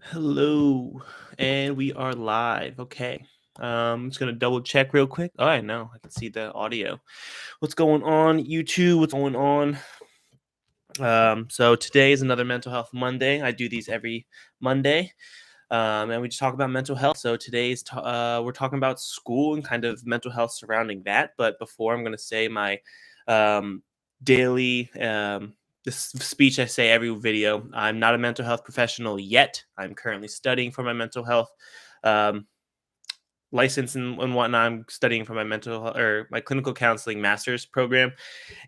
Hello, and we are live. Okay. I'm just gonna double check real quick. Oh, I know. I can see the audio. What's going on, YouTube? What's going on? So today is another Mental Health Monday. I do these every Monday, and we just talk about mental health. So we're talking about school and kind of mental health surrounding that. But before, I'm gonna say my um, daily this speech I say every video. I'm not a mental health professional yet. I'm currently studying for my mental health um, license and whatnot. I'm studying for my or my clinical counseling master's program,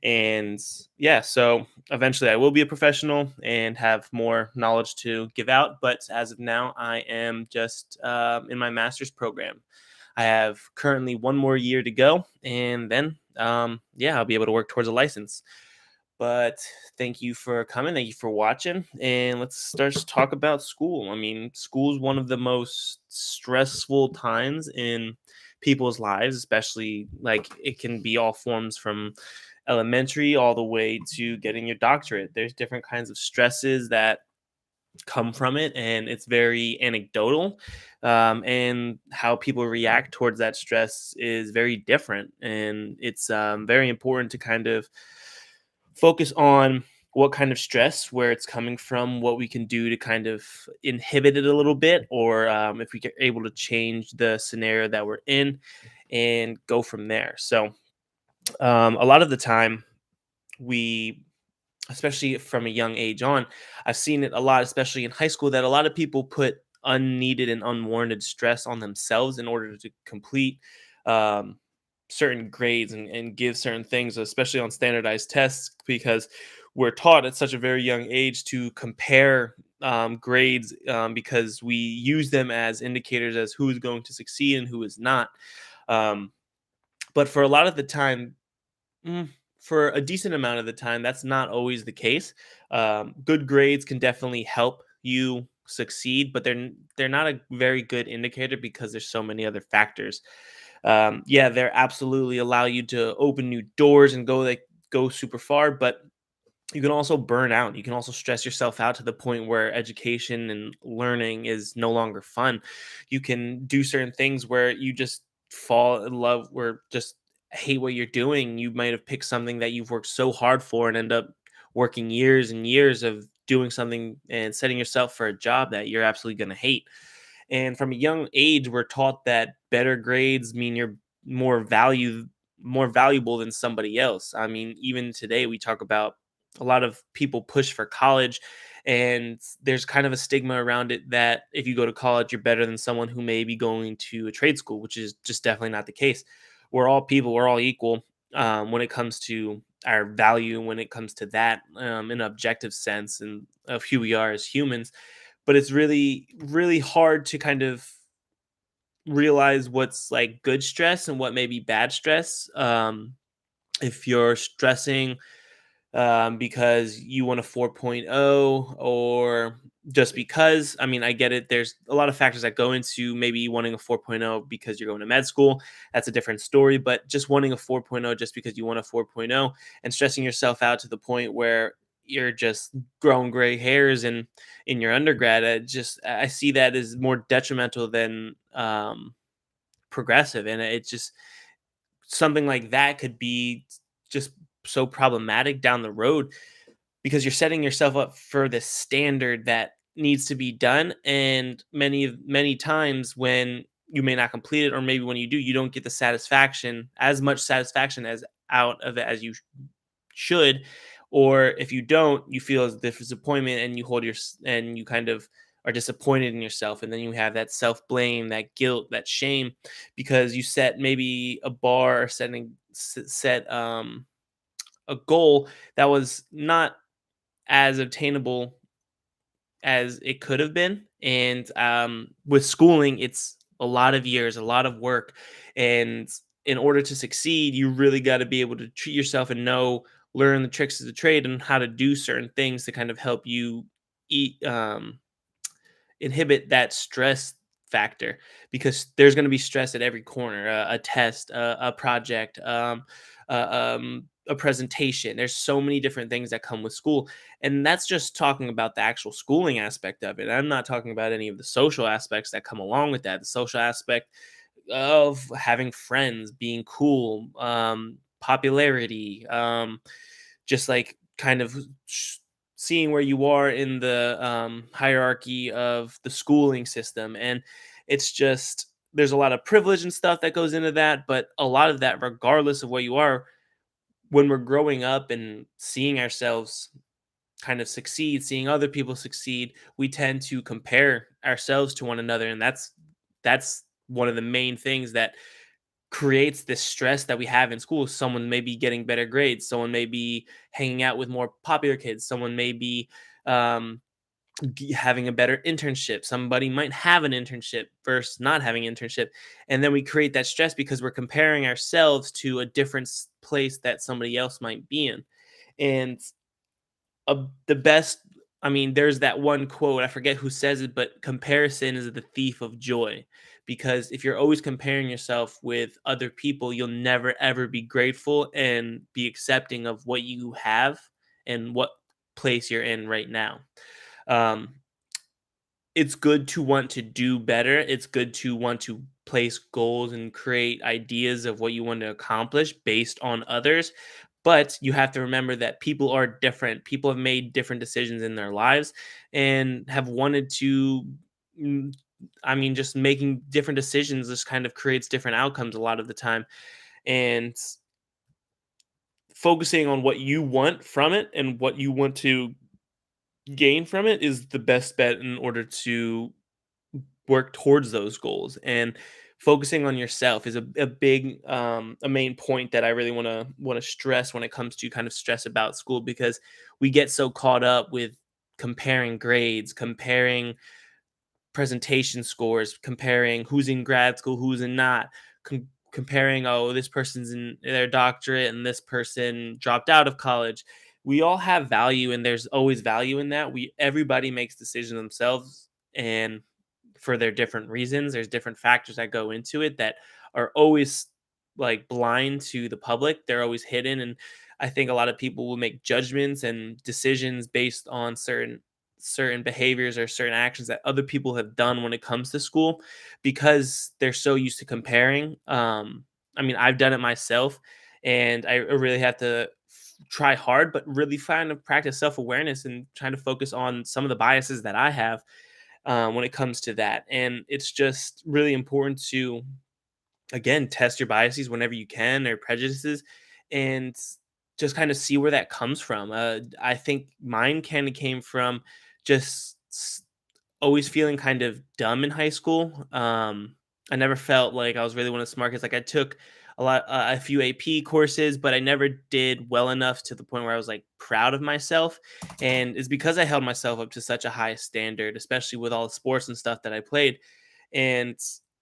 and yeah, so eventually I will be a professional and have more knowledge to give out. But as of now, I am just in my master's program. I have currently one more year to go, and then yeah, I'll be able to work towards a license. But thank you for coming. Thank you for watching. And let's start to talk about school. I mean, school is one of the most stressful times in people's lives, especially like it can be all forms from elementary all the way to getting your doctorate. There's different kinds of stresses that come from it, and it's very anecdotal. And how people react towards that stress is very different. And it's very important to kind of focus on what kind of stress, where it's coming from, what we can do to kind of inhibit it a little bit, or if we get able to change the scenario that we're in and go from there. So, a lot of the time, we, especially from a young age on, I've seen it a lot, especially in high school, that a lot of people put unneeded and unwarranted stress on themselves in order to complete um, certain grades and give certain things, especially on standardized tests, because we're taught at such a very young age to compare grades, because we use them as indicators as who is going to succeed and who is not. Um, but for a lot of the time, Mm, for a decent amount of the time, that's not always the case. Good grades can definitely help you succeed, but they're not a very good indicator because there's so many other factors. Yeah, they're absolutely allow you to open new doors and go super far, but you can also burn out. You can also stress yourself out to the point where education and learning is no longer fun. You can do certain things where you just fall in love, or just hate what you're doing. You might have picked something that you've worked so hard for and end up working years and years of doing something and setting yourself for a job that you're absolutely going to hate. And from a young age, we're taught that better grades mean you're more value more valuable than somebody else. I mean, even today we talk about a lot of people push for college, and there's kind of a stigma around it that if you go to college you're better than someone who may be going to a trade school, which is just definitely not the case. We're all people, we're all equal, when it comes to our value, when it comes to that, in an objective sense and of who we are as humans. But it's really really hard to kind of realize what's like good stress and what may be bad stress. If you're stressing because you want a 4.0, or just because, I mean, I get it. There's a lot of factors that go into maybe wanting a 4.0 because you're going to med school. That's a different story. But just wanting a 4.0 just because you want a 4.0 and stressing yourself out to the point where you're just growing gray hairs in your undergrad, I see that as more detrimental than progressive. And it's just something like that could be just so problematic down the road, because you're setting yourself up for this standard that needs to be done, and many times when you may not complete it, or maybe when you do, you don't get the satisfaction, as much satisfaction as out of it as you should. Or if you don't, you feel as disappointment, and and you kind of are disappointed in yourself, and then you have that self blame, that guilt, that shame, because you set maybe a bar, or set a goal that was not as obtainable as it could have been. And with schooling, it's a lot of years, a lot of work. And in order to succeed, you really got to be able to treat yourself and learn the tricks of the trade and how to do certain things to kind of help you eat, inhibit that stress factor, because there's going to be stress at every corner, a test, a project, a presentation. There's so many different things that come with school. And that's just talking about the actual schooling aspect of it. I'm not talking about any of the social aspects that come along with that. The social aspect of having friends, being cool, popularity, just like kind of seeing where you are in the hierarchy of the schooling system. And it's just, there's a lot of privilege and stuff that goes into that, but a lot of that, regardless of where you are, when we're growing up and seeing ourselves kind of succeed, seeing other people succeed, we tend to compare ourselves to one another, and that's one of the main things that creates this stress that we have in school. Someone may be getting better grades, someone may be hanging out with more popular kids, someone may be um, having a better internship, somebody might have an internship versus not having an internship, and then we create that stress because we're comparing ourselves to a different place that somebody else might be in. And the best, I mean, there's that one quote, I forget who says it, but comparison is the thief of joy. Because if you're always comparing yourself with other people, you'll never ever be grateful and be accepting of what you have and what place you're in right now. Um, it's good to want to do better. It's good to want to place goals and create ideas of what you want to accomplish based on others. But you have to remember that people are different. People have made different decisions in their lives and have wanted to. mm, I mean, just making different decisions just kind of creates different outcomes a lot of the time. And focusing on what you want from it and what you want to gain from it is the best bet in order to work towards those goals. And focusing on yourself is a big a main point that I really want to stress when it comes to kind of stress about school, because we get so caught up with comparing grades, comparing presentation scores, comparing who's in grad school, who's in not, comparing, oh, this person's in their doctorate and this person dropped out of college. We all have value, and there's always value in that. We Everybody makes decisions themselves, and for their different reasons. There's different factors that go into it that are always like blind to the public. They're always hidden. And I think a lot of people will make judgments and decisions based on certain behaviors or certain actions that other people have done when it comes to school, because they're so used to comparing. I mean, I've done it myself, and I really have to try hard, but really find to practice self-awareness and trying to focus on some of the biases that I have when it comes to that. And it's just really important to, again, test your biases whenever you can, or prejudices, and just kind of see where that comes from. I think mine kind of came from just always feeling kind of dumb in high school. I never felt like I was really one of the smart kids. Like I took a few AP courses, but I never did well enough to the point where I was like proud of myself. And it's because I held myself up to such a high standard, especially with all the sports and stuff that I played. And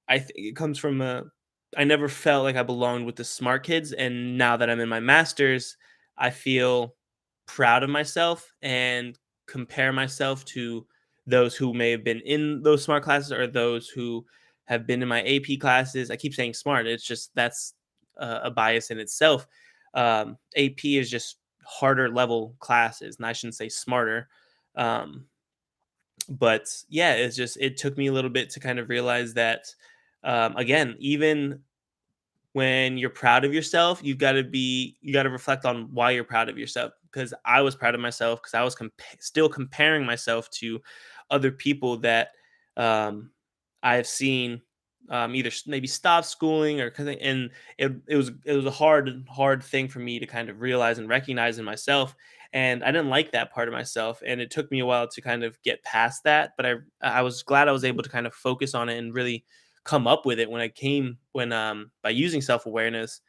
I think it comes from I never felt like I belonged with the smart kids. And now that I'm in my master's, I feel proud of myself and compare myself to those who may have been in those smart classes, or those who have been in my AP classes. I keep saying smart. It's just that's a bias in itself. AP is just harder level classes, and I shouldn't say smarter. Um, but yeah, it's just, it took me a little bit to kind of realize that, again, even when you're proud of yourself, you got to reflect on why you're proud of yourself. Because I was proud of myself because I was still comparing myself to other people that I have seen either maybe stop schooling, or and it was a hard thing for me to kind of realize and recognize in myself. And I didn't like that part of myself, and it took me a while to kind of get past that. But I was glad I was able to kind of focus on it and really come up with it when by using self-awareness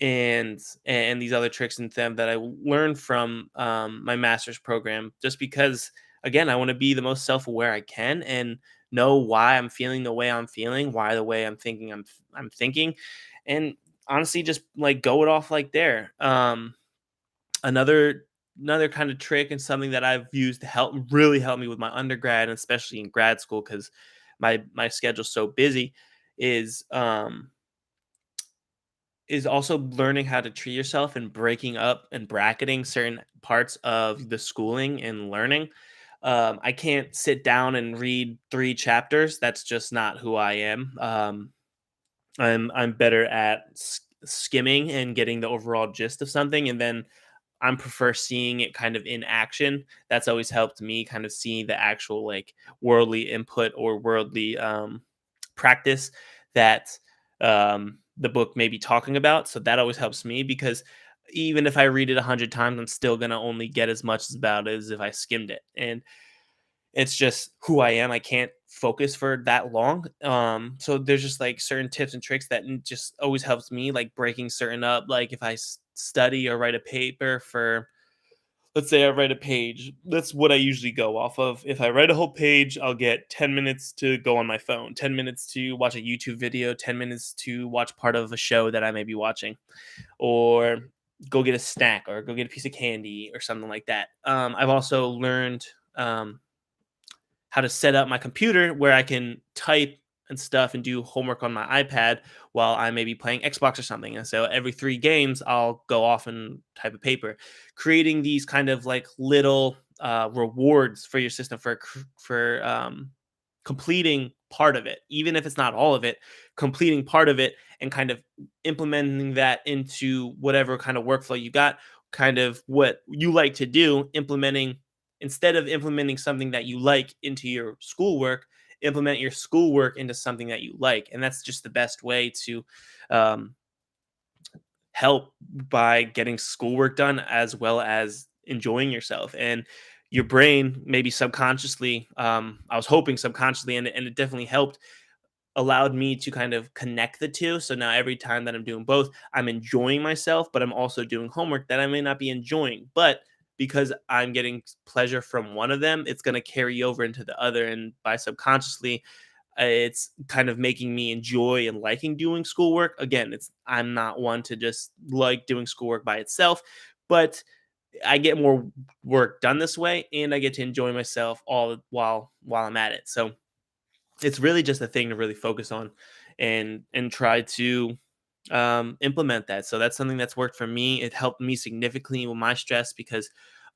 and these other tricks and them that I learned from my master's program. Just because, again, I want to be the most self-aware I can and know why I'm feeling the way I'm feeling, why the way I'm thinking I'm thinking, and honestly, just like go it off like there. Another kind of trick, and something that I've used to help me with my undergrad, and especially in grad school, because my schedule's so busy, is is also learning how to treat yourself and breaking up and bracketing certain parts of the schooling and learning. I can't sit down and read 3 chapters. That's just not who I am. I'm better at skimming and getting the overall gist of something, and then I prefer seeing it kind of in action. That's always helped me kind of see the actual like worldly input or worldly practice that the book may be talking about. So that always helps me because even if I read it 100 times, I'm still gonna only get as much about it as if I skimmed it. And it's just who I am. I can't focus for that long. So there's just like certain tips and tricks that just always helps me, like breaking certain up. Like if I study or write a paper for, let's say I write a page, that's what I usually go off of. If I write a whole page, I'll get 10 minutes to go on my phone, 10 minutes to watch a YouTube video, 10 minutes to watch part of a show that I may be watching, or go get a snack or go get a piece of candy or something like that. I've also learned how to set up my computer where I can type and stuff and do homework on my iPad while I may be playing Xbox or something. And so every 3 games, I'll go off and type a paper, creating these kind of like little rewards for your system for completing part of it, even if it's not all of it, completing part of it and kind of implementing that into whatever kind of workflow you got, kind of what you like to do, implementing instead of implementing something that you like into your schoolwork, implement your schoolwork into something that you like. And that's just the best way to um, help by getting schoolwork done as well as enjoying yourself. And your brain, maybe subconsciously, I was hoping subconsciously, and it definitely helped, allowed me to kind of connect the two. So now every time that I'm doing both, I'm enjoying myself, but I'm also doing homework that I may not be enjoying. But because I'm getting pleasure from one of them, it's going to carry over into the other. And by subconsciously, it's kind of making me enjoy and liking doing schoolwork. Again, it's I'm not one to just like doing schoolwork by itself, but I get more work done this way, and I get to enjoy myself all while I'm at it. So it's really just a thing to really focus on and try to implement that. So that's something that's worked for me. It helped me significantly with my stress because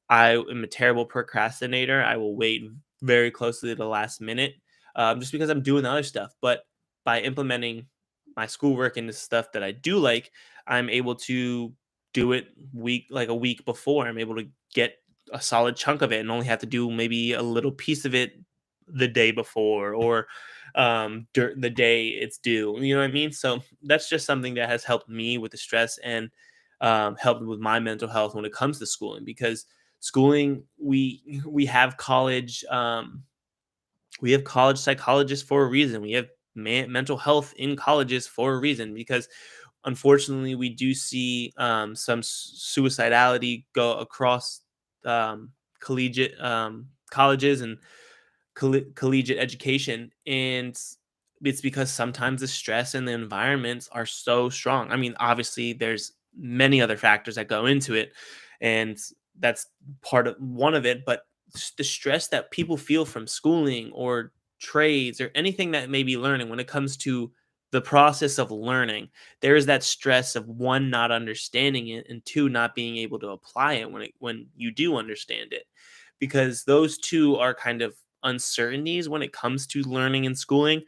I am a terrible procrastinator. I will wait very closely to the last minute, just because I'm doing other stuff. But by implementing my schoolwork into stuff that I do like, I'm able to do it a week before. I'm able to get a solid chunk of it and only have to do maybe a little piece of it the day before or the day it's due. You know what I mean? So that's just something that has helped me with the stress and helped with my mental health when it comes to schooling because schooling we have college we have college psychologists for a reason. We have mental health in colleges for a reason because unfortunately we do see some suicidality go across um, collegiate colleges and collegiate education, and it's because sometimes the stress and the environments are so strong. I mean, obviously there's many other factors that go into it, and that's part of one of it, but the stress that people feel from schooling or trades or anything that may be learning when it comes to the process of learning, there is that stress of one not understanding it and two not being able to apply it when you do understand it, because those two are kind of uncertainties when it comes to learning and schooling.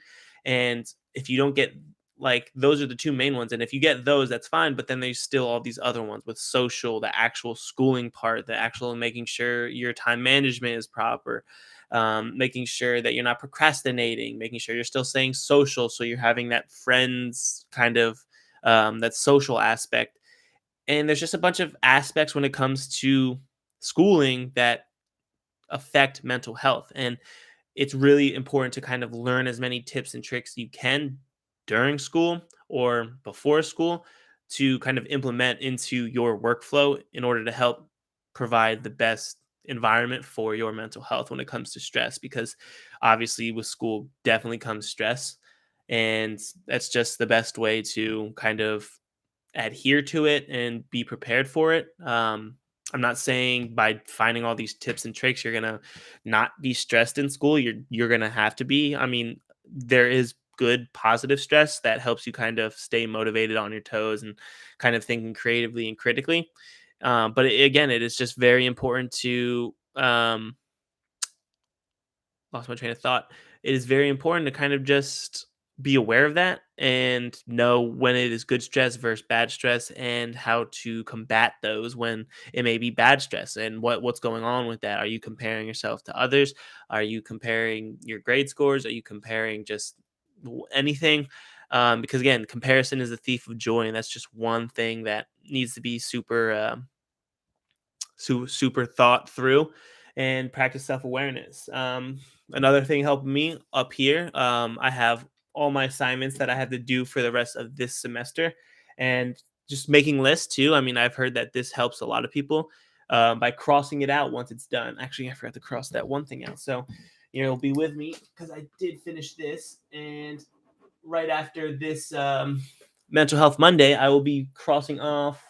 And if you don't get like those are the two main ones. And if you get those, that's fine. But then there's still all these other ones with social, the actual schooling part, the actual making sure your time management is proper, making sure that you're not procrastinating, making sure you're still staying social. So you're having that friends kind of that social aspect. And there's just a bunch of aspects when it comes to schooling that affect mental health. And it's really important to kind of learn as many tips and tricks you can during school or before school to kind of implement into your workflow in order to help provide the best environment for your mental health when it comes to stress, because obviously with school definitely comes stress, and that's just the best way to kind of adhere to it and be prepared for it. I'm not saying by finding all these tips and tricks you're gonna not be stressed in school. You're gonna have to be. I mean, there is good positive stress that helps you kind of stay motivated on your toes and kind of thinking creatively and critically. But again, it is just very important to lost my train of thought. It is very important to kind of just be aware of that and know when it is good stress versus bad stress and how to combat those when it may be bad stress and what's going on with that. Are you comparing yourself to others? Are you comparing your grade scores? Are you comparing just anything? Because again, comparison is the thief of joy, and that's just one thing that needs to be super thought through and practice self-awareness. Another thing helping me up here, I have all my assignments that I have to do for the rest of this semester, and just making lists too. I mean, I've heard that this helps a lot of people by crossing it out once it's done. Actually, I forgot to cross that one thing out. So you'll be with me because I did finish this, and right after this mental health Monday, I will be crossing off,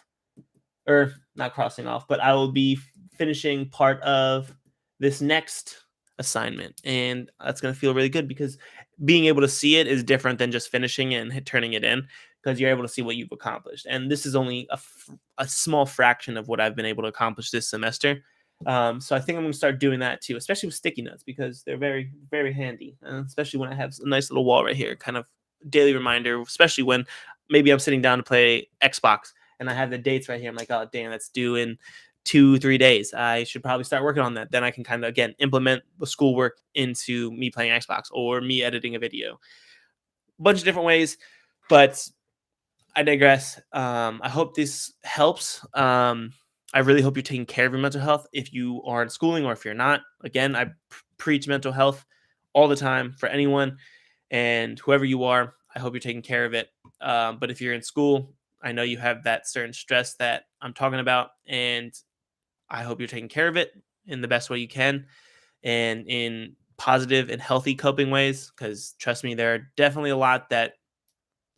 or not crossing off, but I will be finishing part of this next assignment. And that's going to feel really good because being able to see it is different than just finishing it and turning it in, because you're able to see what you've accomplished. And this is only a small fraction of what I've been able to accomplish this semester. So I think I'm going to start doing that too, especially with sticky notes because they're very, very handy, especially when I have a nice little wall right here, kind of daily reminder, especially when maybe I'm sitting down to play Xbox and I have the dates right here. I'm like, oh damn, that's due in 2-3 days. I should probably start working on that. Then I can kind of again implement the schoolwork into me playing Xbox or me editing a video. Bunch of different ways, but I digress. I hope this helps. I really hope you're taking care of your mental health if you are in schooling or if you're not. Again, I preach mental health all the time for anyone and whoever you are. I hope you're taking care of it. But if you're in school, I know you have that certain stress that I'm talking about, and I hope you're taking care of it in the best way you can and in positive and healthy coping ways. Because trust me, there are definitely a lot that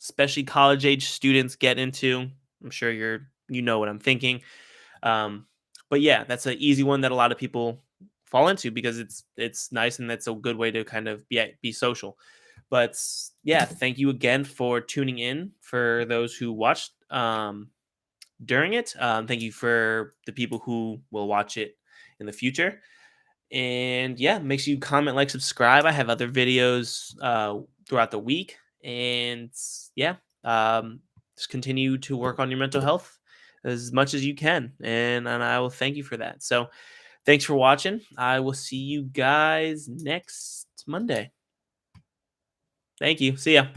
especially college age students get into. I'm sure you know what I'm thinking. Um, but yeah, that's an easy one that a lot of people fall into because it's nice and that's a good way to kind of be social. But yeah, thank you again for tuning in for those who watched during it. Thank you for the people who will watch it in the future. And yeah, make sure you comment, like, subscribe. I have other videos throughout the week. And yeah, just continue to work on your mental health as much as you can. And I will thank you for that. So thanks for watching. I will see you guys next Monday. Thank you. See ya.